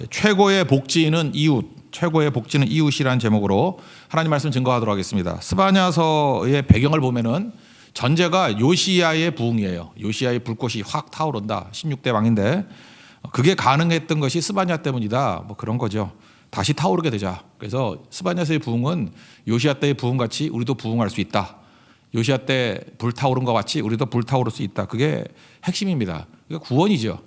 최고의 복지는 이웃, 최고의 복지는 이웃이라는 제목으로 하나님 말씀 증거하도록 하겠습니다. 스바냐서의 배경을 보면은 전제가 요시야의 부흥이에요. 요시야의 불꽃이 확 타오른다. 16대 왕인데 그게 가능했던 것이 스바냐 때문이다. 뭐 그런 거죠. 다시 타오르게 되자. 그래서 스바냐서의 부흥은 요시야 때의 부흥 같이 우리도 부흥할 수 있다. 요시야 때 불타오른 것 같이 우리도 불타오를 수 있다. 그게 핵심입니다. 그게 구원이죠.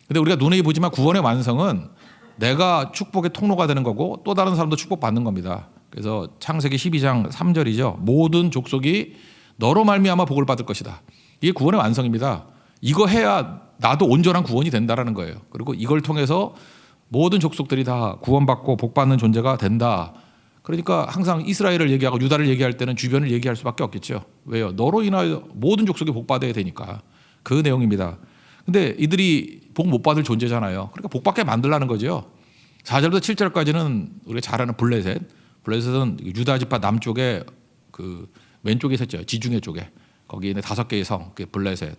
근데 우리가 눈에 보지만 구원의 완성은 내가 축복의 통로가 되는 거고 또 다른 사람도 축복받는 겁니다. 그래서 창세기 12장 3절이죠. 모든 족속이 너로 말미암아 복을 받을 것이다. 이게 구원의 완성입니다. 이거 해야 나도 온전한 구원이 된다라는 거예요. 그리고 이걸 통해서 모든 족속들이 다 구원받고 복받는 존재가 된다. 그러니까 항상 이스라엘을 얘기하고 유다를 얘기할 때는 주변을 얘기할 수밖에 없겠죠. 왜요? 너로 인하여 모든 족속이 복받아야 되니까. 그 내용입니다. 근데 이들이 복 못 받을 존재잖아요. 그러니까 복받게 만들라는 거죠. 4절부터 7절까지는 우리가 잘 아는 블레셋. 블레셋은 유다 지파 남쪽에 그 왼쪽에 있었죠. 지중해 쪽에. 거기에 있는 5개의 성, 그게 블레셋.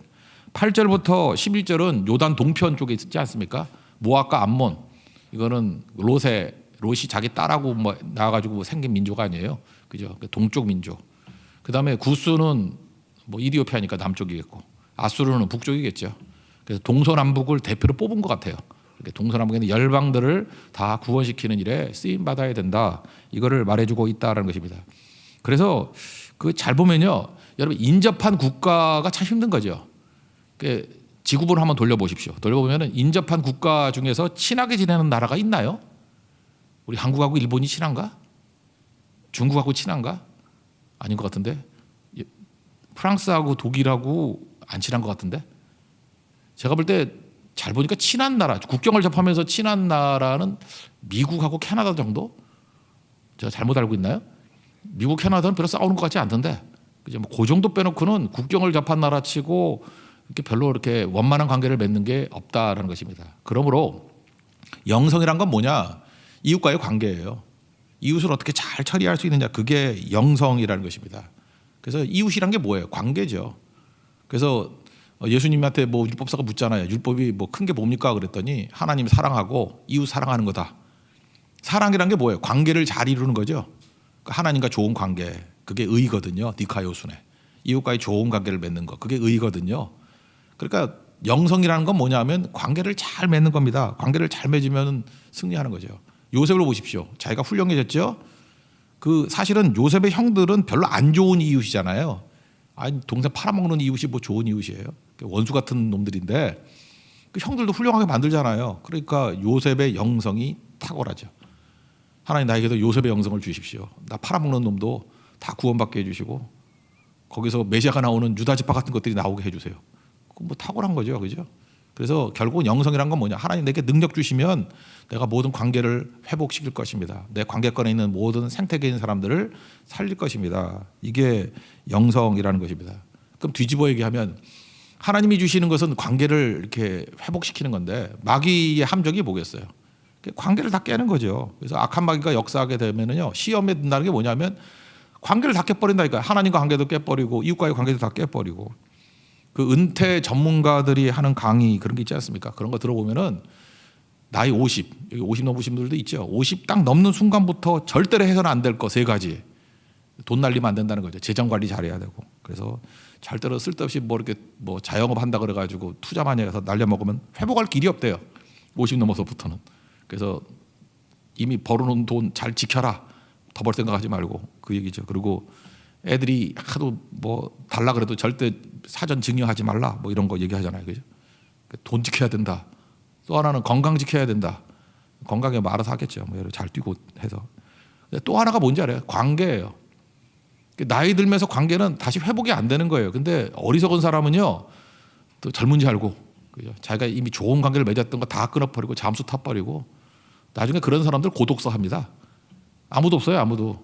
8절부터 11절은 요단 동편 쪽에 있지 않습니까? 모압과 암몬. 이거는 롯이 자기 딸하고 뭐 나와가지고 생긴 민족 아니에요. 그죠? 동쪽 민족. 그 다음에 구스는 뭐 이디오피아니까 남쪽이겠고, 아수르는 북쪽이겠죠. 그래서 동서남북을 대표로 뽑은 것 같아요. 동서남북에 있는 열방들을 다 구원시키는 일에 쓰임 받아야 된다. 이거를 말해주고 있다라는 것입니다. 그래서 그 잘 보면요, 여러분 인접한 국가가 참 힘든 거죠. 지구본을 한번 돌려보십시오. 돌려보면은 인접한 국가 중에서 친하게 지내는 나라가 있나요? 우리 한국하고 일본이 친한가? 중국하고 친한가? 아닌 것 같은데. 프랑스하고 독일하고 안 친한 것 같은데. 제가 볼 때 잘 보니까 친한 나라, 국경을 접하면서 친한 나라는 미국하고 캐나다 정도? 제가 잘못 알고 있나요? 미국, 캐나다는 별로 싸우는 것 같지 않던데. 그죠? 뭐 그 정도 빼놓고는 국경을 접한 나라치고 이렇게 별로 이렇게 원만한 관계를 맺는 게 없다라는 것입니다. 그러므로 영성이란 건 뭐냐? 이웃과의 관계예요. 이웃을 어떻게 잘 처리할 수 있느냐, 그게 영성이라는 것입니다. 그래서 이웃이란 게 뭐예요? 관계죠. 그래서 예수님한테 뭐 율법사가 묻잖아요. 율법이 뭐 큰 게 뭡니까? 그랬더니 하나님 사랑하고 이웃 사랑하는 거다. 사랑이란 게 뭐예요? 관계를 잘 이루는 거죠. 하나님과 좋은 관계, 그게 의거든요. 디카요순에 이웃과의 좋은 관계를 맺는 거, 그게 의거든요. 그러니까 영성이라는 건 뭐냐면 관계를 잘 맺는 겁니다. 관계를 잘 맺으면 승리하는 거죠. 요셉을 보십시오. 자기가 훌륭해졌죠. 그 사실은 요셉의 형들은 별로 안 좋은 이웃이잖아요. 아니, 동생 팔아먹는 이웃이 뭐 좋은 이웃이에요? 원수 같은 놈들인데 그 형들도 훌륭하게 만들잖아요. 그러니까 요셉의 영성이 탁월하죠. 하나님 나에게도 요셉의 영성을 주십시오. 나 팔아먹는 놈도 다 구원받게 해주시고 거기서 메시아가 나오는 유다 지파 같은 것들이 나오게 해주세요. 그건 뭐 탁월한 거죠, 그죠? 그래서 결국은 영성이란 건 뭐냐? 하나님 내게 능력 주시면 내가 모든 관계를 회복시킬 것입니다. 내 관계권에 있는 모든 생태계에 있는 사람들을 살릴 것입니다. 이게 영성이라는 것입니다. 그럼 뒤집어 얘기하면 하나님이 주시는 것은 관계를 이렇게 회복시키는 건데 마귀의 함정이 뭐겠어요? 관계를 다 깨는 거죠. 그래서 악한 마귀가 역사하게 되면은요, 시험에 든다는 게 뭐냐면 관계를 다 깨버린다니까요. 하나님과 관계도 깨버리고 이웃과의 관계도 다 깨버리고. 그 은퇴 전문가들이 하는 강의 그런 게 있지 않습니까? 그런 거 들어보면은 나이 50, 여기 50 넘으신 분들도 있죠. 50 딱 넘는 순간부터 절대로 해서는 안 될 거 3가지. 돈 날리면 안 된다는 거죠. 재정 관리 잘해야 되고. 그래서 절대로 쓸데없이 뭐 이렇게 뭐 자영업 한다 그래가지고 투자 많이 해서 날려 먹으면 회복할 길이 없대요. 50 넘어서부터는. 그래서 이미 벌어놓은 돈 잘 지켜라. 더 벌 생각하지 말고, 그 얘기죠. 그리고 애들이 하도 뭐 달라 그래도 절대 사전 증여하지 말라 뭐 이런 거 얘기하잖아요. 그죠? 돈 지켜야 된다. 또 하나는 건강 지켜야 된다. 건강에 뭐 알아서 하겠죠. 뭐 잘 뛰고 해서. 또 하나가 뭔지 알아요? 관계예요. 나이 들면서 관계는 다시 회복이 안 되는 거예요. 근데 어리석은 사람은요, 또 젊은지 알고, 그죠? 자기가 이미 좋은 관계를 맺었던 거 다 끊어버리고 잠수 타버리고 나중에 그런 사람들 고독서 합니다. 아무도 없어요, 아무도.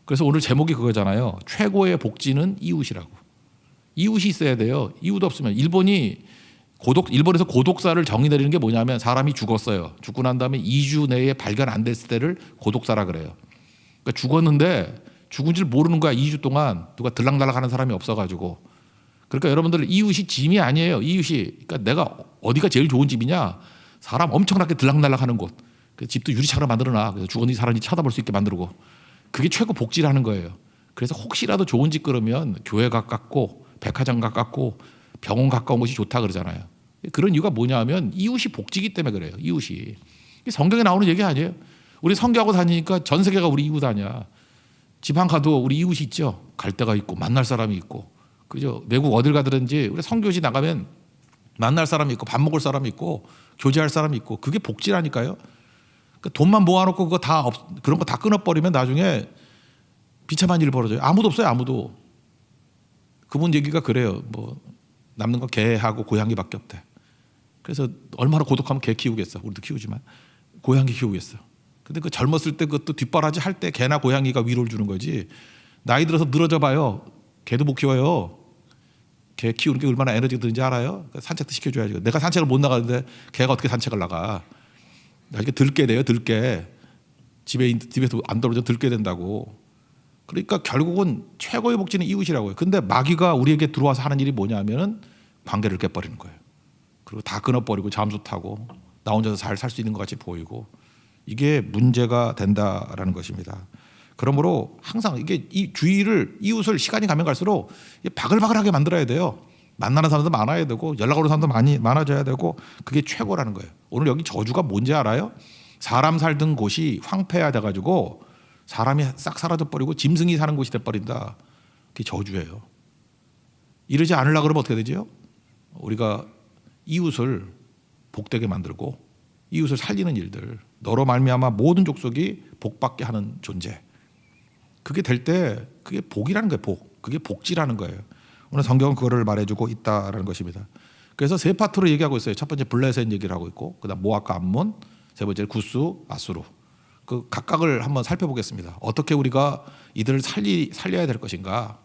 그래서 오늘 제목이 그거잖아요. 최고의 복지는 이웃이라고. 이웃이 있어야 돼요. 이웃 없으면 일본에서 고독사를 정의 내리는 게 뭐냐면 사람이 죽었어요. 죽고 난 다음에 2주 내에 발견 안 됐을 때를 고독사라 그래요. 그러니까 죽었는데 죽은 줄 모르는 거야. 2주 동안 누가 들락날락 하는 사람이 없어가지고. 그러니까 여러분들 이웃이 짐이 아니에요. 이웃이. 그러니까 내가 어디가 제일 좋은 집이냐? 사람 엄청나게 들락날락하는 곳. 그 집도 유리창으로 만들어놔. 그래서 죽었는지 살았는지 쳐다볼 수 있게 만들고. 그게 최고 복지라는 거예요. 그래서 혹시라도 좋은 집 그러면 교회 가깝고 백화점 가깝고 병원 가까운 곳이 좋다 그러잖아요. 그런 이유가 뭐냐면 이웃이 복지기 때문에 그래요. 이웃이. 성경에 나오는 얘기 아니에요. 우리 선교하고 다니니까 전 세계가 우리 이웃 아니야. 지방 가도 우리 이웃이 있죠. 갈 데가 있고 만날 사람이 있고. 그죠? 외국 어딜 가든지 우리 선교지 나가면 만날 사람이 있고 밥 먹을 사람이 있고 교제할 사람이 있고 그게 복지라니까요. 그러니까 돈만 모아놓고 그런 거 다 끊어버리면 나중에 비참한 일이 벌어져요. 아무도 없어요. 아무도. 그분 얘기가 그래요. 뭐 남는 건 개하고 고양이밖에 없대. 그래서 얼마나 고독하면 개 키우겠어. 우리도 키우지만 고양이 키우겠어. 근데 그 젊었을 때 그것도 뒷바라지 할 때 개나 고양이가 위로를 주는 거지. 나이 들어서 늘어져 봐요. 개도 못 키워요. 개 키우는 게 얼마나 에너지가 드는지 알아요? 산책도 시켜줘야지. 내가 산책을 못 나가는데 개가 어떻게 산책을 나가. 나중에 들게 돼요. 들게. 집에서 안 떨어져 들게 된다고. 그러니까 결국은 최고의 복지는 이웃이라고요. 근데 마귀가 우리에게 들어와서 하는 일이 뭐냐면은 관계를 깨버리는 거예요. 그리고 다 끊어버리고 잠수 타고 나 혼자서 잘 살 수 있는 것 같이 보이고 이게 문제가 된다라는 것입니다. 그러므로 항상 이게 이 주의를 이웃을 시간이 가면 갈수록 바글바글하게 만들어야 돼요. 만나는 사람도 많아야 되고 연락 오는 사람도 많아져야 되고 그게 최고라는 거예요. 오늘 여기 저주가 뭔지 알아요? 사람 살던 곳이 황폐화 돼가지고 사람이 싹 사라져버리고 짐승이 사는 곳이 돼버린다. 그게 저주예요. 이러지 않으려고 그러면 어떻게 되죠? 우리가 이웃을 복되게 만들고 이웃을 살리는 일들 너로 말미암아 모든 족속이 복받게 하는 존재. 그게 될 때 그게 복이라는 거예요. 복. 그게 복지라는 거예요. 오늘 성경은 그거를 말해주고 있다라는 것입니다. 그래서 세 파트로 얘기하고 있어요. 첫 번째 블레셋 얘기를 하고 있고 그다음 모압과 암몬, 세 번째 구스, 아수르. 그 각각을 한번 살펴보겠습니다. 어떻게 우리가 이들을 살려야 될 것인가.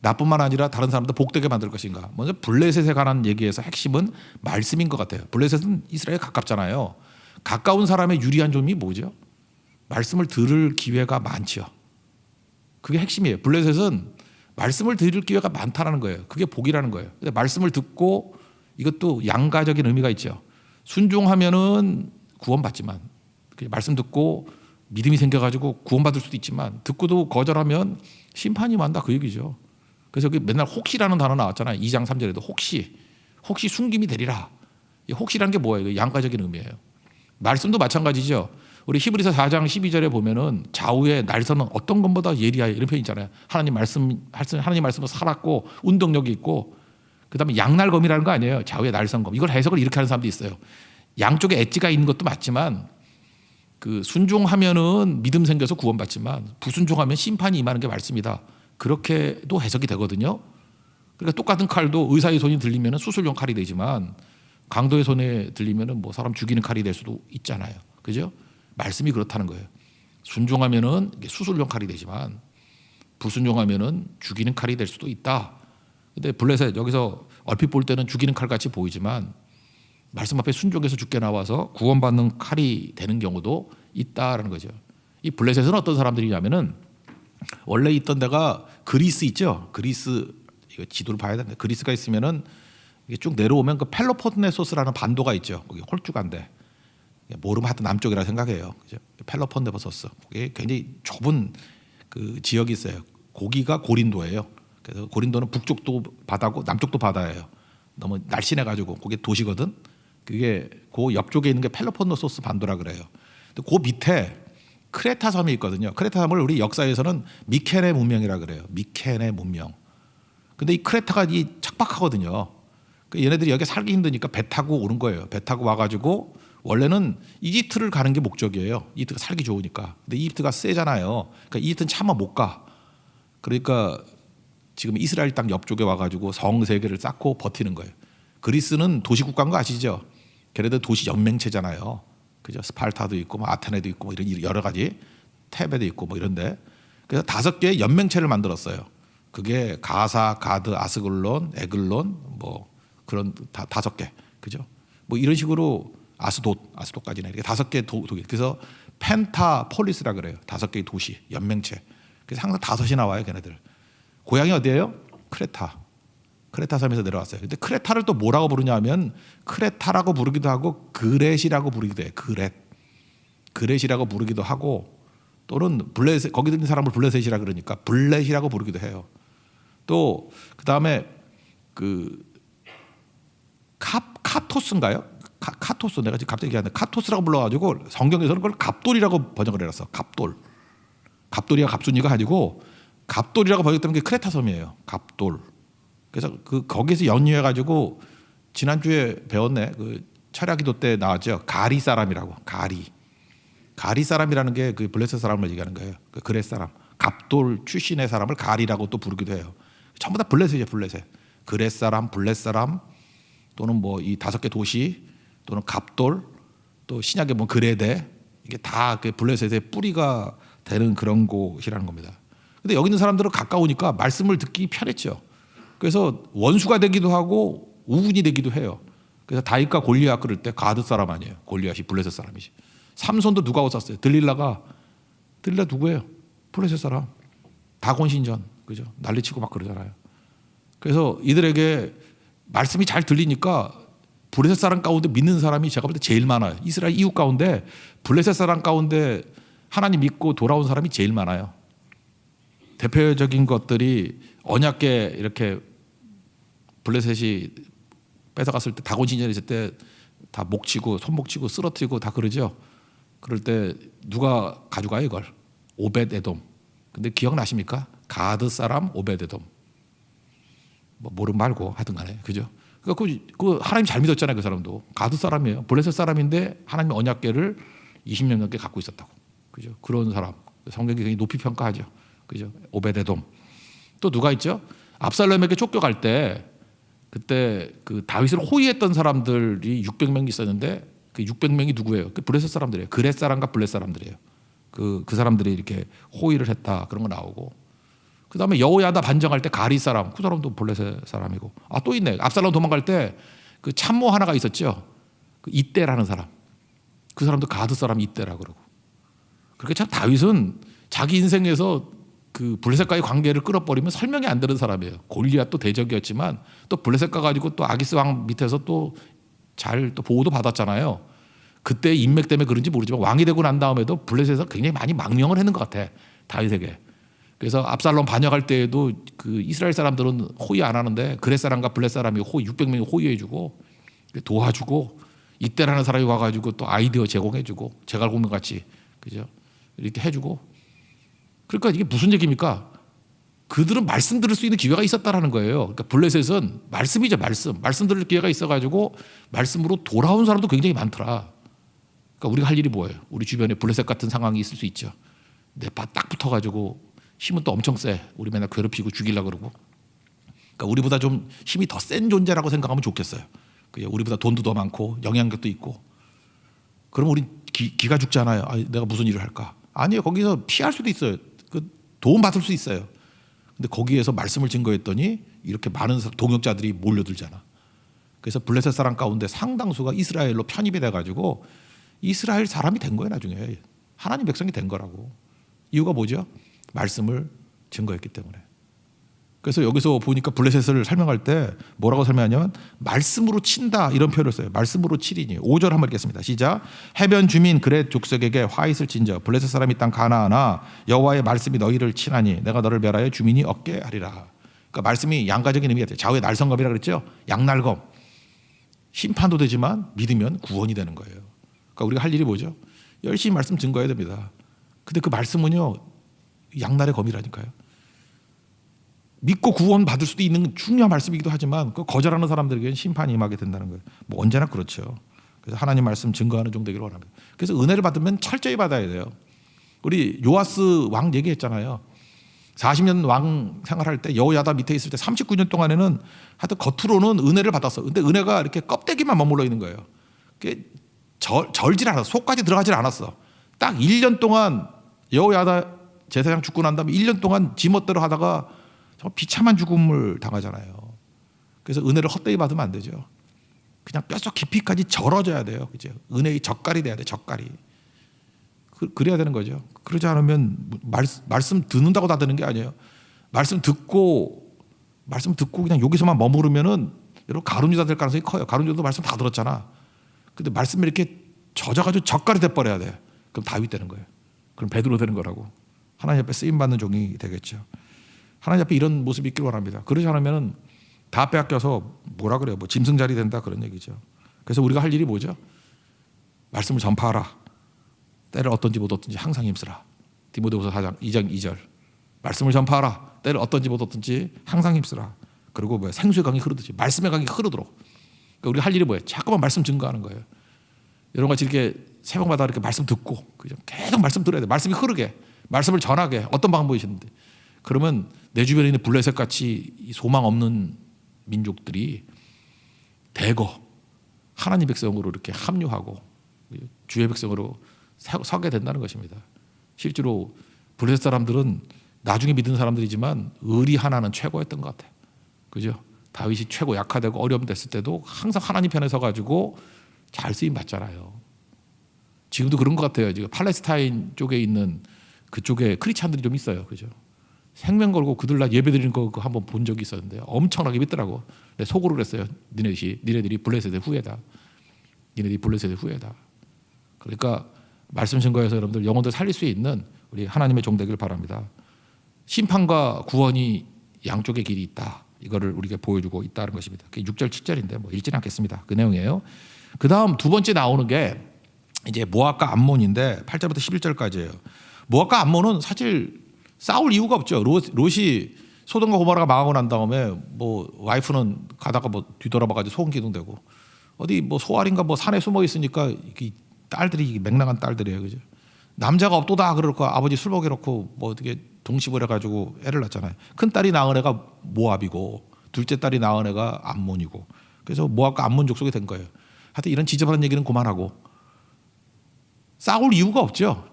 나뿐만 아니라 다른 사람도 복되게 만들 것인가. 먼저 블레셋에 관한 얘기에서 핵심은 말씀인 것 같아요. 블레셋은 이스라엘에 가깝잖아요. 가까운 사람의 유리한 점이 뭐죠? 말씀을 들을 기회가 많죠. 그게 핵심이에요. 블레셋은 말씀을 들을 기회가 많다는 거예요. 그게 복이라는 거예요. 근데 말씀을 듣고 이것도 양가적인 의미가 있죠. 순종하면은 구원받지만 말씀 듣고 믿음이 생겨가지고 구원받을 수도 있지만 듣고도 거절하면 심판이 많다 그 얘기죠. 그래서 여기 맨날 혹시라는 단어 나왔잖아요. 2장 3절에도 혹시 숨김이 되리라. 이 혹시라는 게 뭐예요? 양가적인 의미예요. 말씀도 마찬가지죠. 우리 히브리서 4장 12절에 보면은 좌우의 날선은 어떤 것보다 예리하여 이런 표현 있잖아요. 하나님 말씀으로 살았고 운동력이 있고 그다음에 양날검이라는 거 아니에요. 좌우의 날선검. 이걸 해석을 이렇게 하는 사람도 있어요. 양쪽에 엣지가 있는 것도 맞지만 그 순종하면은 믿음 생겨서 구원받지만 불순종하면 심판이 임하는 게 말씀이다. 그렇게도 해석이 되거든요. 그러니까 똑같은 칼도 의사의 손이 들리면은 수술용 칼이 되지만 강도의 손에 들리면은 뭐 사람 죽이는 칼이 될 수도 있잖아요. 그죠? 말씀이 그렇다는 거예요. 순종하면은 수술용 칼이 되지만 불순종하면은 죽이는 칼이 될 수도 있다. 근데 블레셋 여기서 얼핏 볼 때는 죽이는 칼 같이 보이지만 말씀 앞에 순종해서 죽게 나와서 구원받는 칼이 되는 경우도 있다라는 거죠. 이 블레셋은 어떤 사람들이냐면은 원래 있던 데가 그리스 있죠. 그리스 이거 지도를 봐야 되는데 그리스가 있으면은 이게 쭉 내려오면 그 펠로폰네소스라는 반도가 있죠. 거기 홀쭉한데 모르면 하여튼 남쪽이라 생각해요. 그죠? 펠로폰네소스. 그게 굉장히 좁은 그 지역이 있어요. 거기가 고린도예요. 그래서 고린도는 북쪽도 바다고 남쪽도 바다예요. 너무 날씬해가지고 그게 도시거든. 그게 그 옆쪽에 있는 게 펠로폰네소스 반도라 그래요. 근데 그 밑에 크레타 섬이 있거든요. 크레타 섬을 우리 역사에서는 미케네 문명이라 그래요. 미케네 문명. 근데 이 크레타가 이 척박하거든요. 얘네들이 여기 살기 힘드니까 배 타고 오는 거예요. 배 타고 와가지고 원래는 이집트를 가는 게 목적이에요. 이집트가 살기 좋으니까. 근데 이집트가 세잖아요. 그러니까 이집트는 차마 못 가. 그러니까 지금 이스라엘 땅 옆쪽에 와가지고 성 3개를 쌓고 버티는 거예요. 그리스는 도시국가인 거 아시죠? 걔네들 도시 연맹체잖아요. 그죠? 스파르타도 있고 뭐 아테네도 있고 뭐 이런 여러 가지 테베도 있고 뭐 이런데 그래서 5개의 연맹체를 만들었어요. 그게 가사, 가드, 아스글론, 에글론 뭐 그런 5개 그죠? 뭐 이런 식으로 아스돗까지는 이렇게 5개 도시. 그래서 펜타폴리스라 그래요. 5개의 도시 연맹체. 그래서 항상 5이 나와요, 걔네들. 고향이 어디예요? 크레타. 크레타 섬에서 내려왔어요. 근데 크레타를 또 뭐라고 부르냐면 크레타라고 부르기도 하고 그렛이라고 부르기도 해요. 그렛이라고 부르기도 하고 또는 블레셋, 거기 있는 사람을 블레셋이라 그러니까 블렛이라고 부르기도 해요. 또 그다음에 그 카토스인가요? 카토스, 내가 지금 갑자기 얘기하는데 카토스라고 불러가지고 성경에서는 그걸 갑돌이라고 번역을 해놨어. 갑돌이가 갑순이가 아니고 갑돌이라고 번역되는 게 크레타 섬이에요. 갑돌. 그래서 거기서 연유해가지고 지난주에 배웠네. 그 철야기도 때 나왔죠. 가리 사람이라고. 가리 사람이라는 게 그 블레셋 사람을 얘기하는 거예요. 그 그렛 사람. 갑돌 출신의 사람을 가리라고 또 부르기도 해요. 전부 다 블레셋이에요. 블레셋. 그렛 사람, 블레셋 사람 또는 뭐 이 5개 도시 또는 갑돌 또 신약에 뭐 그레데 이게 다 그 블레셋의 뿌리가 되는 그런 곳이라는 겁니다. 근데 여기 있는 사람들은 가까우니까 말씀을 듣기 편했죠. 그래서 원수가 되기도 하고 우군이 되기도 해요. 그래서 다윗과 골리앗 그럴 때 가드 사람 아니에요. 골리앗이 블레셋 사람이지. 삼손도 누구하고 쌌어요? 들릴라 누구예요? 블레셋 사람. 다곤신전 그죠? 난리치고 막 그러잖아요. 그래서 이들에게 말씀이 잘 들리니까 블레셋 사람 가운데 믿는 사람이 제가 볼 때 제일 많아요. 이스라엘 이웃 가운데 블레셋 사람 가운데 하나님 믿고 돌아온 사람이 제일 많아요. 대표적인 것들이 언약궤 이렇게 블레셋이 뺏어갔을 때 다곤신전에 있을 때 다 목치고 손목치고 쓰러뜨리고 다 그러죠. 그럴 때 누가 가져가요 이걸? 오벳에돔. 근데 기억나십니까? 가드 사람 오벳에돔. 뭐 모르면 말고 하든 간에 그죠? 그러니까 그 하나님 잘 믿었잖아요. 그 사람도 가드 사람이에요. 블레셋 사람인데 하나님 언약궤를 20년 넘게 갖고 있었다고. 그죠? 그런 사람 성경이 굉장히 높이 평가하죠. 그죠? 오벳에돔. 또 누가 있죠? 압살롬에게 쫓겨갈 때 그때 그 다윗을 호위했던 사람들이 600명이 있었는데 그 600명이 누구예요? 그 블레셋 사람들이에요. 그렛 사람과 블렛 사람들이에요. 그 사람들이 이렇게 호위를 했다 그런 거 나오고. 그다음에 여호야다 반정할 때 가리 사람, 그 사람도 블레셋 사람이고. 아, 또 있네. 압살롬 도망갈 때 그 참모 하나가 있었죠. 그 이때라는 사람. 그 사람도 가드 사람 이때라 그러고. 그렇게 참 다윗은 자기 인생에서 그 블레셋과의 관계를 끌어버리면 설명이 안 되는 사람이에요. 골리앗도 대적이었지만 또 블레셋과 가지고 또 아기스 왕 밑에서 또 잘 또 보호도 받았잖아요. 그때 인맥 때문에 그런지 모르지만 왕이 되고 난 다음에도 블레셋에서 굉장히 많이 망명을 했는 것 같아 다윗에게. 그래서 압살롬 반역할 때에도 그 이스라엘 사람들은 호위 안 하는데 그렛 사람과 블렛 사람이 600명이 호위해주고 도와주고 이때라는 사람이 와가지고 또 아이디어 제공해주고 제갈공명 같이 그죠 이렇게 해주고. 그러니까 이게 무슨 얘기입니까? 그들은 말씀 들을 수 있는 기회가 있었다라는 거예요. 그러니까 블레셋은 말씀이죠. 말씀 들을 기회가 있어가지고 말씀으로 돌아온 사람도 굉장히 많더라. 그러니까 우리가 할 일이 뭐예요? 우리 주변에 블레셋 같은 상황이 있을 수 있죠. 내 바 딱 붙어가지고 힘은 또 엄청 세. 우리 맨날 괴롭히고 죽이려고 그러고. 그러니까 우리보다 좀 힘이 더 센 존재라고 생각하면 좋겠어요. 우리보다 돈도 더 많고 영향력도 있고. 그럼 우리 기가 죽잖아요. 아, 내가 무슨 일을 할까? 아니에요. 거기서 피할 수도 있어요. 그 도움 받을 수 있어요. 근데 거기에서 말씀을 증거했더니 이렇게 많은 동역자들이 몰려들잖아. 그래서 블레셋 사람 가운데 상당수가 이스라엘로 편입이 돼가지고 이스라엘 사람이 된 거예요. 나중에 하나님 백성이 된 거라고. 이유가 뭐죠? 말씀을 증거했기 때문에. 그래서 여기서 보니까 블레셋을 설명할 때 뭐라고 설명하냐면 말씀으로 친다 이런 표현을 써요. 말씀으로 치리니. 5절 한번 읽겠습니다. 시작. 해변 주민 그렛 족속에게 화잇을 진저 블레셋 사람이 땅 가나안아 여호와의 말씀이 너희를 친하니 내가 너를 멸하여 주민이 없게 하리라. 그러니까 말씀이 양가적인 의미가 돼요. 좌우의 날성검이라고 그랬죠. 양날검. 심판도 되지만 믿으면 구원이 되는 거예요. 그러니까 우리가 할 일이 뭐죠? 열심히 말씀 증거해야 됩니다. 근데 그 말씀은요 양날의 검이라니까요. 믿고 구원 받을 수도 있는 중요한 말씀이기도 하지만 그 거절하는 사람들에게는 심판이 임하게 된다는 거예요. 뭐 언제나 그렇죠. 그래서 하나님 말씀 증거하는 종 되기를 원합니다. 그래서 은혜를 받으면 철저히 받아야 돼요. 우리 요아스 왕 얘기했잖아요. 40년 왕 생활할 때 여호야다 밑에 있을 때 39년 동안에는 하여튼 겉으로는 은혜를 받았어. 근데 은혜가 이렇게 껍데기만 머물러 있는 거예요. 절질 않았어. 속까지 들어가질 않았어. 딱 1년 동안 여호야다 제사장 죽고 난 다음에 1년 동안 지멋대로 하다가 정말 비참한 죽음을 당하잖아요. 그래서 은혜를 헛되이 받으면 안 되죠. 그냥 뼛속 깊이까지 절어져야 돼요. 그죠? 은혜의 젓갈이 돼야 돼. 젓갈이. 그래야 되는 거죠. 그러지 않으면 말씀 듣는다고 다 되는 게 아니에요. 말씀 듣고 말씀 듣고 그냥 여기서만 머무르면은 여러분 가룟유다 될 가능성이 커요. 가룟유다도 말씀 다 들었잖아. 근데 말씀이 이렇게 젖어가지고 젓갈이 돼버려야 돼. 그럼 다윗 되는 거예요. 그럼 베드로 되는 거라고. 하나님 앞에 쓰임받는 종이 되겠죠. 하나님 앞에 이런 모습이 있길 원합니다. 그러지 않으면 다 빼앗겨서 뭐라 그래요? 뭐 짐승자리 된다 그런 얘기죠. 그래서 우리가 할 일이 뭐죠? 말씀을 전파하라. 때를 어떤지 못 어떤지 항상 힘쓰라. 디모데후서 4장 2장 2절. 말씀을 전파하라. 때를 어떤지 못 어떤지 항상 힘쓰라. 그리고 뭐야? 생수의 강이 흐르듯이 말씀의 강이 흐르도록. 그러니까 우리가 할 일이 뭐예요? 자꾸만 말씀 증거하는 거예요. 이런 같이 이렇게 새벽마다 이렇게 말씀 듣고 그죠? 계속 말씀 들어야 돼. 말씀이 흐르게, 말씀을 전하게. 어떤 방법이신데? 그러면 내 주변에 있는 블레셋 같이 소망 없는 민족들이 대거 하나님 백성으로 이렇게 합류하고 주의 백성으로 서게 된다는 것입니다. 실제로 블레셋 사람들은 나중에 믿는 사람들이지만 의리 하나는 최고였던 것 같아요. 그죠? 다윗이 최고 약화되고 어려움 됐을 때도 항상 하나님 편에 서가지고 잘 쓰임 받잖아요. 지금도 그런 것 같아요. 지금 팔레스타인 쪽에 있는 그쪽에 크리스찬들이 좀 있어요. 그죠? 생명 걸고 그들 날 예배 드리는 거 한번 본 적이 있었는데 엄청나게 믿더라고. 속으로 그랬어요. 니네들이 블레셋의 후예다. 니네들이 블레셋의 후예다. 그러니까 말씀 증거에서 여러분들 영혼들 살릴 수 있는 우리 하나님의 종 되길 바랍니다. 심판과 구원이 양쪽의 길이 있다. 이거를 우리가 보여주고 있다는 것입니다. 그게 6절 7절인데 뭐 읽지는 않겠습니다. 그 내용이에요. 그 다음 두 번째 나오는 게 이제 모압과 암몬인데 8절부터 11절까지예요. 모압과 암몬은 사실 싸울 이유가 없죠. 롯이 소돔과 고모라가 망하고 난 다음에 뭐 와이프는 가다가 뭐 뒤돌아봐가지고 소금 기둥되고 어디 뭐 소알인가 뭐 산에 숨어 있으니까 이 딸들이 맹랑한 딸들이에요, 그죠? 남자가 없도다 그러고 아버지 술 먹여놓고 뭐 어떻게 동시을 해가지고 애를 낳잖아요. 큰 딸이 낳은 애가 모압이고 둘째 딸이 낳은 애가 암몬이고 그래서 모압과 암몬 족속이 된 거예요. 하여튼 이런 지저분한 얘기는 그만하고 싸울 이유가 없죠.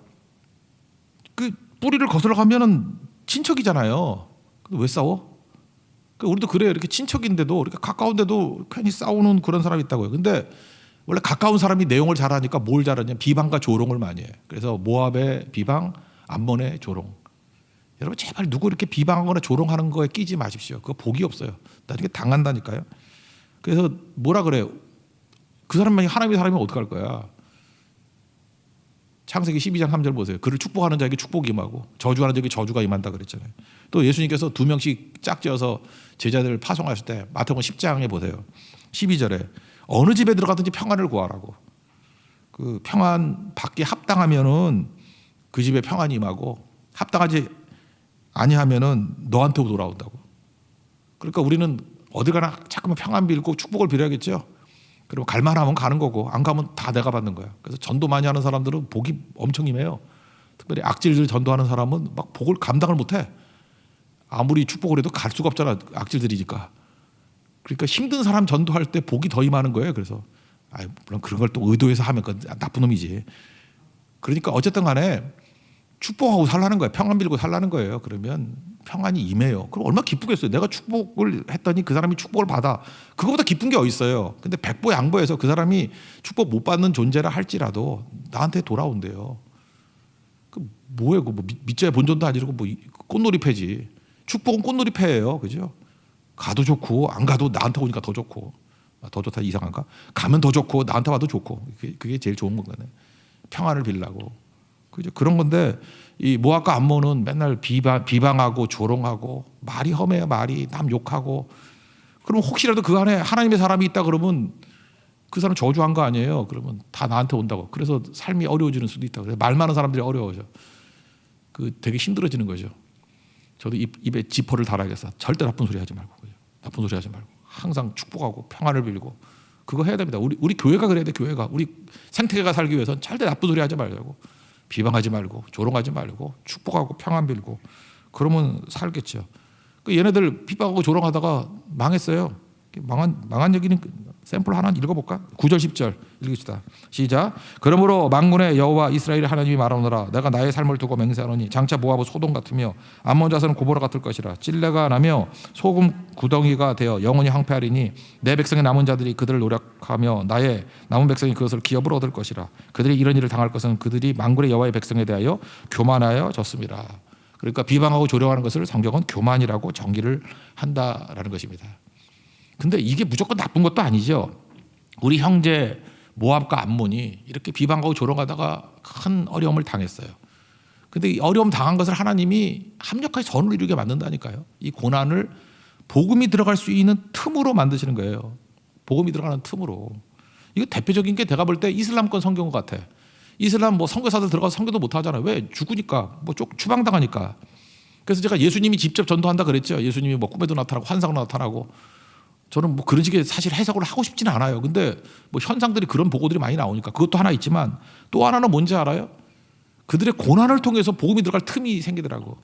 그 뿌리를 거슬러 가면은 친척이잖아요. 근데 왜 싸워? 우리도 그래요. 이렇게 친척인데도 이렇게 가까운데도 괜히 싸우는 그런 사람이 있다고요. 근데 원래 가까운 사람이 내용을 잘하니까 뭘 잘하냐? 비방과 조롱을 많이 해요. 그래서 모압의 비방, 암몬의 조롱. 여러분 제발 누구 이렇게 비방하거나 조롱하는 거에 끼지 마십시오. 그거 복이 없어요. 나중에 당한다니까요. 그래서 뭐라 그래요? 그 사람만이 하나님의 사람이면 어떡할 거야? 창세기 12장 3절 보세요. 그를 축복하는 자에게 축복이 임하고 저주하는 자에게 저주가 임한다 그랬잖아요. 또 예수님께서 2명씩 짝지어서 제자들을 파송하실 때 마태복음 10장에 보세요. 12절에 어느 집에 들어가든지 평안을 구하라고. 그 평안 받기 합당하면은 그 집에 평안이 임하고 합당하지 아니하면은 너한테로 돌아온다고. 그러니까 우리는 어디 가나 자꾸만 평안 빌고 축복을 빌어야겠죠. 그리고 갈만하면 가는 거고 안 가면 다 내가 받는 거야. 그래서 전도 많이 하는 사람들은 복이 엄청 임해요. 특별히 악질들 전도하는 사람은 막 복을 감당을 못해. 아무리 축복을 해도 갈 수가 없잖아. 악질들이니까. 그러니까 힘든 사람 전도할 때 복이 더 임하는 거예요. 그래서 물론 그런 걸 또 의도해서 하면 그건 나쁜 놈이지. 그러니까 어쨌든 간에 축복하고 살라는 거예요. 평안 빌고 살라는 거예요. 그러면 평안이 임해요. 그럼 얼마나 기쁘겠어요. 내가 축복을 했더니 그 사람이 축복을 받아. 그거보다 기쁜 게 어디 있어요. 근데 백보 양보해서 그 사람이 축복 못 받는 존재라 할지라도 나한테 돌아온대요. 그 뭐예요? 뭐 밑자의 본전도 아니고 뭐 꽃놀이패지. 축복은 꽃놀이패예요. 그죠? 가도 좋고 안 가도 나한테 오니까 더 좋고. 더 좋다 이상한가? 가면 더 좋고 나한테 와도 좋고. 그게 제일 좋은 건가요? 평안을 빌라고. 그죠? 그런 건데 이 모압과 암몬은 맨날 비방하고 조롱하고 말이 험해요. 말이 남 욕하고. 그럼 혹시라도 그 안에 하나님의 사람이 있다 그러면 그 사람 저주한 거 아니에요. 그러면 다 나한테 온다고. 그래서 삶이 어려워지는 수도 있다. 그래서 말 많은 사람들이 어려워져. 그 되게 힘들어지는 거죠. 저도 입에 지퍼를 달아야겠어. 절대 나쁜 소리 하지 말고. 그죠? 나쁜 소리 하지 말고. 항상 축복하고 평안을 빌고. 그거 해야 됩니다. 우리 교회가 그래야 돼. 교회가. 우리 생태계가 살기 위해서는 절대 나쁜 소리 하지 말자고. 비방하지 말고 조롱하지 말고 축복하고 평안 빌고 그러면 살겠죠. 그 얘네들 비방하고 조롱하다가 망했어요. 망한 얘기는 샘플 하나 읽어볼까? 9절 10절 읽읍시다. 시작. 그러므로 만군의 여호와 이스라엘의 하나님이 말하노라. 내가 나의 삶을 두고 맹세하노니 장차 모압은 소돔 같으며 암몬 자손은 고모라 같을 것이라. 찔레가 나며 소금 구덩이가 되어 영원히 황폐하리니 내 백성의 남은 자들이 그들을 노력하며 나의 남은 백성이 그것을 기업으로 얻을 것이라. 그들이 이런 일을 당할 것은 그들이 만군의 여호와의 백성에 대하여 교만하여 졌습니다. 그러니까 비방하고 조롱하는 것을 성경은 교만이라고 정의를 한다라는 것입니다. 근데 이게 무조건 나쁜 것도 아니죠. 우리 형제 모압과 암몬이 이렇게 비방하고 조롱하다가 큰 어려움을 당했어요. 근데 이 어려움 당한 것을 하나님이 합력하여 선을 이루게 만든다니까요. 이 고난을 복음이 들어갈 수 있는 틈으로 만드시는 거예요. 복음이 들어가는 틈으로. 이거 대표적인 게 내가 볼 때 이슬람권 선교인 것 같아. 이슬람 뭐 선교사들 들어가서 선교도 못 하잖아요. 왜? 죽으니까, 뭐 추방당하니까. 그래서 제가 예수님이 직접 전도한다 그랬죠. 예수님이 뭐 꿈에도 나타나고 환상으로 나타나고. 저는 뭐 그런 식의 사실 해석을 하고 싶지는 않아요. 근데 뭐 현상들이 그런 보고들이 많이 나오니까 그것도 하나 있지만 또 하나는 뭔지 알아요? 그들의 고난을 통해서 복음이 들어갈 틈이 생기더라고.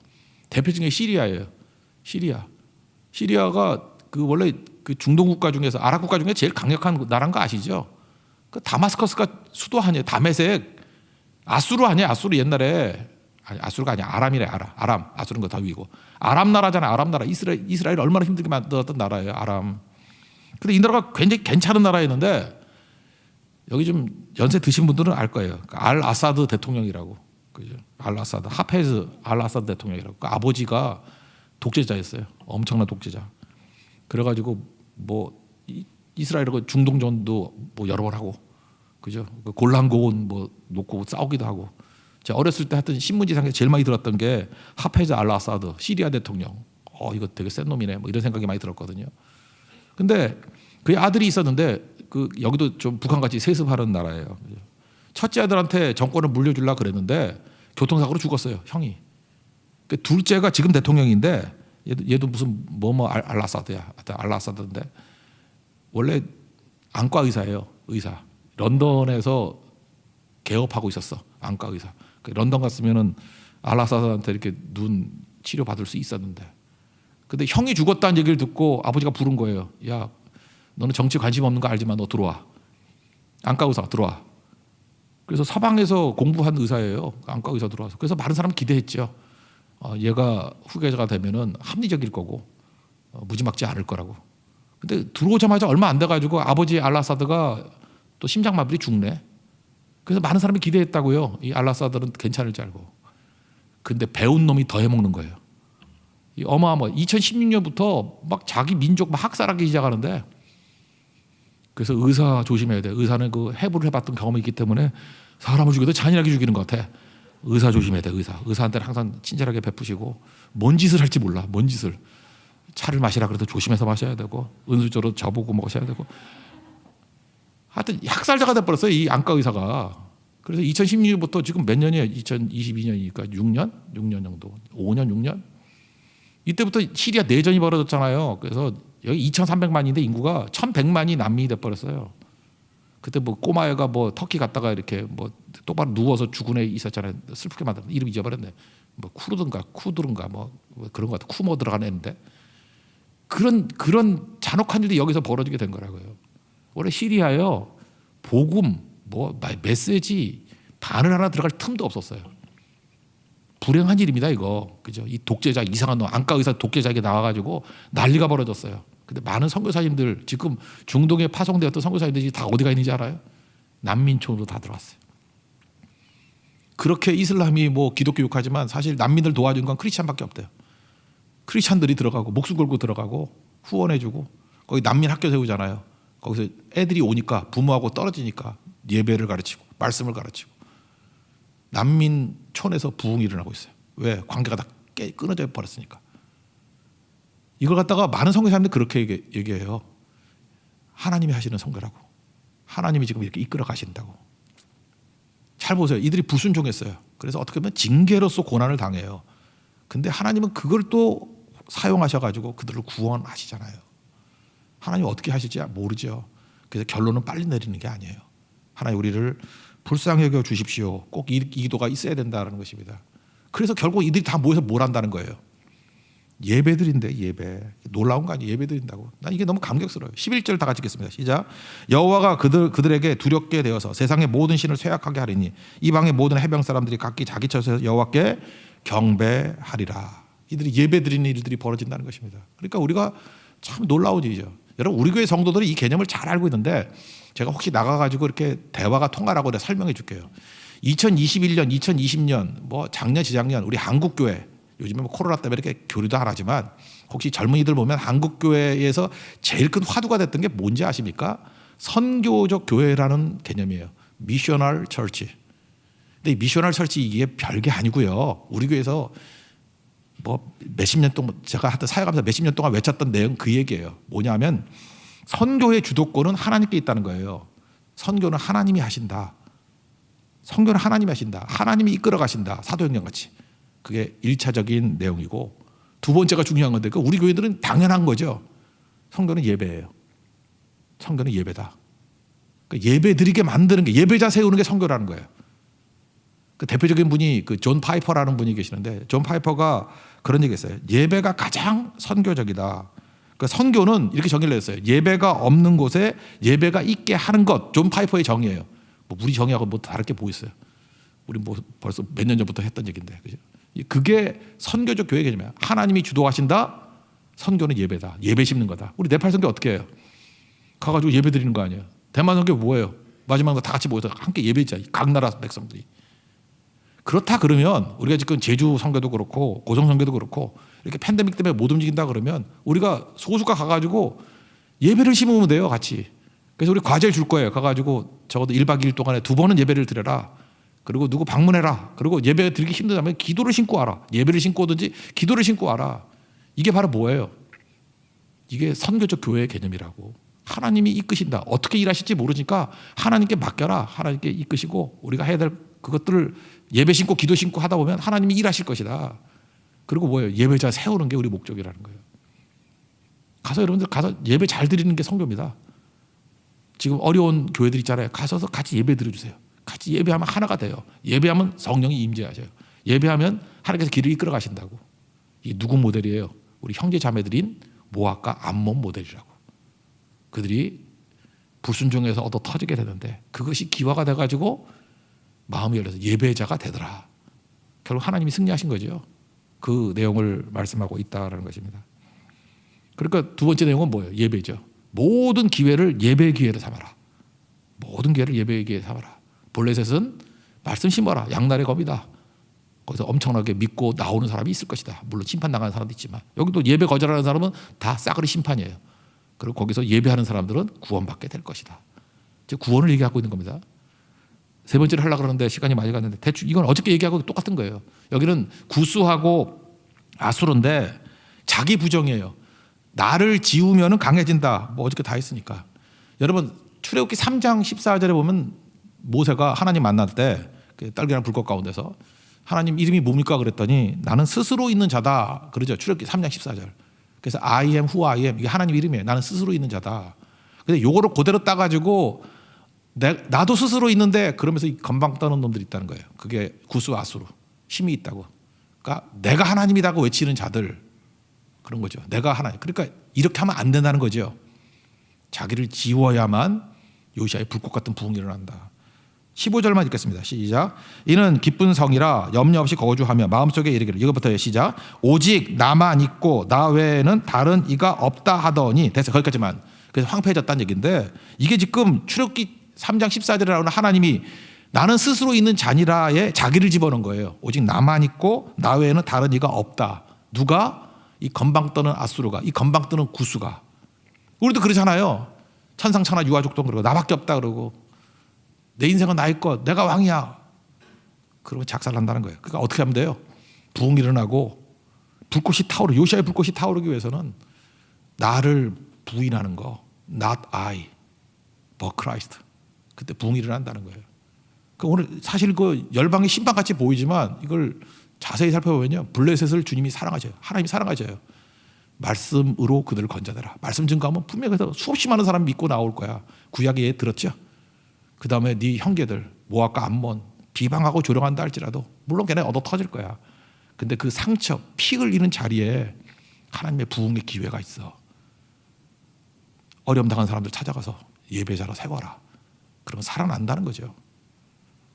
대표적인 게 시리아예요. 시리아가 그 원래 그 중동 국가 중에서 아랍 국가 중에 제일 강력한 나라인 거 아시죠? 그 다마스커스가 수도 아니에요. 다메섹. 아수르 아니에요. 아수르 옛날에. 아니, 아수르가 아니야. 아람이래. 아람. 아수르는 거 다 위고. 아람 나라잖아요. 아람 나라. 이스라엘 얼마나 힘들게 만들었던 나라예요. 아람. 근데 이 나라가 굉장히 괜찮은 나라였는데 여기 좀 연세 드신 분들은 알 거예요. 알 아사드 대통령이라고. 그죠? 알 아사드. 하페즈 알 아사드 대통령이라고. 그 아버지가 독재자였어요. 엄청난 독재자. 그래가지고 뭐 이스라엘하고 중동전도 뭐 여러 번 하고, 그죠? 그 골란고온 뭐 놓고 싸우기도 하고. 제가 어렸을 때 하여튼 신문지상에 제일 많이 들었던 게 하페즈 알 아사드 시리아 대통령. 이거 되게 센 놈이네. 뭐 이런 생각이 많이 들었거든요. 근데 그의 아들이 있었는데 그 여기도 좀 북한같이 세습하는 나라예요. 첫째 아들한테 정권을 물려주려고 그랬는데 교통사고로 죽었어요. 형이. 그 둘째가 지금 대통령인데 얘도 무슨 알라사드야. 알라사드인데 원래 안과 의사예요. 의사. 런던에서 개업하고 있었어. 안과 의사. 런던 갔으면은 알라사드한테 이렇게 눈 치료 받을 수 있었는데. 근데 형이 죽었다는 얘기를 듣고 아버지가 부른 거예요. 야, 너는 정치 관심 없는 거 알지만 너 들어와. 안과 의사 들어와. 그래서 서방에서 공부한 의사예요. 안과 의사 들어와서. 그래서 많은 사람이 기대했죠. 얘가 후계자가 되면은 합리적일 거고 무지막지 않을 거라고. 근데 들어오자마자 얼마 안 돼가지고 아버지 알라사드가 또 심장마비로 죽네. 그래서 많은 사람이 기대했다고요. 이 알라사드는 괜찮을 줄 알고. 근데 배운 놈이 더 해먹는 거예요. 이 어마어마. 2016년부터 막 자기 민족 막 학살하기 시작하는데. 그래서 의사 조심해야 돼. 의사는 그 해부를 해봤던 경험이 있기 때문에 사람을 죽여도 잔인하게 죽이는 것 같아. 의사 조심해야 돼. 의사한테는 항상 친절하게 베푸시고 뭔 짓을 할지 몰라. 뭔 짓을. 차를 마시라 그래도 조심해서 마셔야 되고 은수저로 저보고 먹으셔야 되고. 하여튼 학살자가 돼버렸어요. 이 안과 의사가. 그래서 2016년부터 지금 몇 년이에요? 2022년이니까 6년? 6년 정도. 5년, 6년? 이때부터 시리아 내전이 벌어졌잖아요. 그래서 여기 2,300만인데 인구가 1,100만이 난민이 돼버렸어요. 그때 뭐 꼬마애가 뭐 터키 갔다가 이렇게 뭐 똑바로 누워서 죽은 애 있었잖아요. 슬프게 만든 이름 잊어버렸네. 뭐 쿠드른가 뭐 그런 것 같아. 쿠모 들어간 애인데 그런 잔혹한 일이 여기서 벌어지게 된 거라고요. 원래 시리아요 복음 뭐 메시지 단을 하나 들어갈 틈도 없었어요. 불행한 일입니다 이거. 그죠? 이 독재자 이상한 놈 안과 의사 독재자에게 나와가지고 난리가 벌어졌어요. 근데 많은 선교사님들 지금 중동에 파송되었던 선교사님들이 다 어디가 있는지 알아요? 난민촌으로 다 들어왔어요. 그렇게 이슬람이 뭐 기독교 욕하지만 사실 난민들 도와준 건 크리스찬밖에 없대요. 크리스찬들이 들어가고 목숨 걸고 들어가고 후원해주고 거기 난민 학교 세우잖아요. 거기서 애들이 오니까 부모하고 떨어지니까 예배를 가르치고 말씀을 가르치고 난민촌에서 부흥이 일어나고 있어요. 왜? 관계가 다 끊어져 버렸으니까. 이걸 갖다가 많은 선교사님들이 그렇게 얘기해요. 하나님이 하시는 선교라고. 하나님이 지금 이렇게 이끌어 가신다고. 잘 보세요. 이들이 불순종했어요. 그래서 어떻게 보면 징계로서 고난을 당해요. 근데 하나님은 그걸 또 사용하셔가지고 그들을 구원하시잖아요. 하나님 어떻게 하실지 모르죠. 그래서 결론은 빨리 내리는 게 아니에요. 하나님 우리를 불쌍히 여겨 주십시오. 꼭 이 기도가 있어야 된다는 것입니다. 그래서 결국 이들이 다 모여서 뭘 한다는 거예요. 예배드린대. 예배. 놀라운 거 아니에요. 예배드린다고. 난 이게 너무 감격스러워요. 11절 다 같이 읽겠습니다. 시작. 여호와가 그들에게 두렵게 되어서 세상의 모든 신을 쇠약하게 하리니 이방의 모든 해병 사람들이 각기 자기 처소에서 여호와께 경배하리라. 이들이 예배드리는 일들이 벌어진다는 것입니다. 그러니까 우리가 참 놀라운 일이죠. 여러분 우리 교회 성도들이 이 개념을 잘 알고 있는데 제가 혹시 나가가지고 이렇게 대화가 통하라고 내가 설명해 줄게요. 2021년, 2020년, 뭐 작년, 재작년 우리 한국교회 요즘에 뭐 코로나 때문에 이렇게 교류도 안 하지만 혹시 젊은이들 보면 한국 교회에서 제일 큰 화두가 됐던 게 뭔지 아십니까? 선교적 교회라는 개념이에요. 미셔널 처치. 근데 이 미셔널 처치 이게 별게 아니고요. 우리 교회에서 뭐 몇십 년 동안 제가 하여튼 사역하면서 몇십 년 동안 외쳤던 내용 그 얘기예요. 뭐냐면 선교의 주도권은 하나님께 있다는 거예요. 선교는 하나님이 하신다. 선교는 하나님이 하신다. 하나님이 이끌어 가신다. 사도행전 같이. 그게 1차적인 내용이고 두 번째가 중요한 건데 우리 교회들은 당연한 거죠. 선교는 예배예요. 선교는 예배다. 그러니까 예배 드리게 만드는 게 예배자 세우는 게 선교라는 거예요. 그 대표적인 분이 그 존 파이퍼라는 분이 계시는데 존 파이퍼가 그런 얘기했어요. 예배가 가장 선교적이다. 그 선교는 이렇게 정의를 했어요. 예배가 없는 곳에 예배가 있게 하는 것. 존 파이퍼의 정의예요. 뭐 우리 정의하고 뭐 다르게 보였어요. 우리 뭐 벌써 몇 년 전부터 했던 얘기인데, 그죠? 그게 선교적 교회 개념이야. 하나님이 주도하신다. 선교는 예배다. 예배 심는 거다. 우리 네팔 선교 어떻게 해요? 가가지고 예배 드리는 거 아니에요? 대만 선교 뭐예요? 마지막으로 다 같이 모여서 함께 예배자. 각 나라 백성들이. 그렇다 그러면 우리가 지금 제주 선교도 그렇고 고성 선교도 그렇고 이렇게 팬데믹 때문에 못 움직인다 그러면 우리가 소수가 가가지고 예배를 심으면 돼요, 같이. 그래서 우리 과제를 줄 거예요. 가가지고 적어도 1박 2일 동안에 2번은 예배를 드려라. 그리고 누구 방문해라. 그리고 예배 드리기 힘들다면 기도를 신고 와라. 예배를 신고 오든지 기도를 신고 와라. 이게 바로 뭐예요? 이게 선교적 교회의 개념이라고. 하나님이 이끄신다. 어떻게 일하실지 모르니까 하나님께 맡겨라. 하나님께 이끄시고 우리가 해야 될 그것들을 예배 신고 기도 신고 하다 보면 하나님이 일하실 것이다. 그리고 뭐예요? 예배자 세우는 게 우리 목적이라는 거예요. 가서 여러분들 가서 예배 잘 드리는 게 선교입니다. 지금 어려운 교회들 있잖아요. 가셔서 같이 예배 드려주세요. 같이 예배하면 하나가 돼요. 예배하면 성령이 임재하셔요. 예배하면 하나님께서 길을 이끌어 가신다고. 이게 누구 모델이에요? 우리 형제 자매들인 모압과 암몬 모델이라고. 그들이 불순종해서 얻어 터지게 되는데 그것이 기화가 돼가지고 마음이 열려서 예배자가 되더라. 결국 하나님이 승리하신 거죠. 그 내용을 말씀하고 있다는 것입니다. 그러니까 두 번째 내용은 뭐예요? 예배죠. 모든 기회를 예배의 기회로 삼아라. 모든 기회를 예배의 기회로 삼아라. 블레셋은 말씀 심어라. 양날의 검이다. 거기서 엄청나게 믿고 나오는 사람이 있을 것이다. 물론 심판당하는 사람도 있지만 여기도 예배 거절하는 사람은 다 싸그리 심판이에요. 그리고 거기서 예배하는 사람들은 구원받게 될 것이다. 즉 구원을 얘기하고 있는 겁니다. 세 번째를 하려고 그러는데 시간이 많이 갔는데 대충 이건 어저께 얘기하고 똑같은 거예요. 여기는 구스하고 아수르인데 자기 부정이에요. 나를 지우면 강해진다. 뭐 어저께 다 했으니까. 여러분 출애굽기 3장 14절에 보면 모세가 하나님 만날 때 딸기랑 불꽃 가운데서 하나님 이름이 뭡니까 그랬더니 나는 스스로 있는 자다. 그러죠. 출애굽기 3장 14절. 그래서 I am who I am. 이게 하나님 이름이에요. 나는 스스로 있는 자다. 근데 요거를 그대로 따가지고 나도 스스로 있는데 그러면서 이 건방 떠는 놈들이 있다는 거예요. 그게 구스 아수르. 힘이 있다고. 그러니까 내가 하나님이라고 외치는 자들. 그런 거죠. 내가 하나님. 그러니까 이렇게 하면 안 된다는 거죠. 자기를 지워야만 요시아의 불꽃 같은 부흥이 일어난다. 15절만 읽겠습니다. 시작. 이는 기쁜 성이라 염려 없이 거주하며 마음속에 이르기를. 이거부터 시작. 오직 나만 있고 나 외에는 다른 이가 없다 하더니. 됐어요. 거기까지만. 그래서 황폐해졌다는 얘기인데 이게 지금 출애굽기 3장 14절에 나오는 하나님이 나는 스스로 있는 자니라에 자기를 집어넣은 거예요. 오직 나만 있고 나 외에는 다른 이가 없다. 누가? 이 건방 떠는 아수르가, 이 건방 떠는 구스가. 우리도 그러잖아요. 천상천하 유아족도 그러고 나밖에 없다 그러고 내 인생은 나의 것, 내가 왕이야. 그러면 작살난다는 거예요. 그러니까 어떻게 하면 돼요? 부흥이 일어나고 불꽃이 타오르, 요시아의 불꽃이 타오르기 위해서는 나를 부인하는 거, not I, but Christ. 그때 부흥이 일어난다는 거예요. 그 오늘 사실 그 열방의 심판같이 보이지만 이걸 자세히 살펴보면요, 블레셋을 주님이 사랑하셔요. 하나님이 사랑하셔요. 말씀으로 그들을 건져내라. 말씀 증거하면 분명히 수없이 많은 사람이 믿고 나올 거야. 구약에 예 들었죠. 그 다음에 네 형제들 모압과 암몬 비방하고 조롱한다 할지라도 물론 걔네 얻어 터질 거야. 근데 그 상처, 피 흘리는 자리에 하나님의 부흥의 기회가 있어. 어려움 당한 사람들 찾아가서 예배자로 세워라. 그러면 살아난다는 거죠.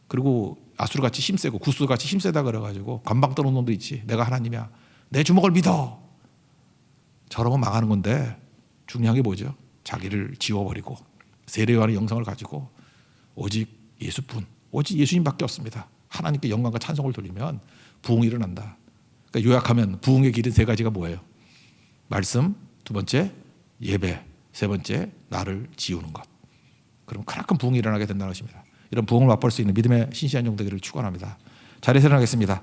그리고 아수르같이 힘세고 구스같이 힘세다 그래가지고 건방 떠는 놈도 있지. 내가 하나님이야. 내 주먹을 믿어. 저러면 망하는 건데 중요한 게 뭐죠? 자기를 지워버리고 세례요한의 영성을 가지고 오직 예수뿐, 오직 예수님밖에 없습니다. 하나님께 영광과 찬송을 돌리면 부흥이 일어난다. 그러니까 그러니까 요약하면 부흥의 길은 세 가지가 뭐예요? 말씀, 두 번째 예배, 세 번째 나를 지우는 것. 그럼 크나큰 부흥이 일어나게 된다는 것입니다. 이런 부흥을 맛볼 수 있는 믿음의 신실한 종 되기를 축원합니다. 자리에서 일어나겠습니다.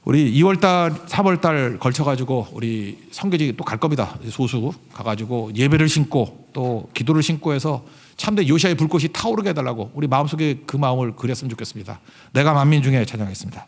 우리 2월달, 3월달 걸쳐가지고 우리 성교지 또 갈 겁니다. 소수 가가지고 예배를 신고 또 기도를 신고 해서 참된 요시아의 불꽃이 타오르게 해달라고 우리 마음속에 그 마음을 그렸으면 좋겠습니다. 내가 만민 중에 찬양하겠습니다.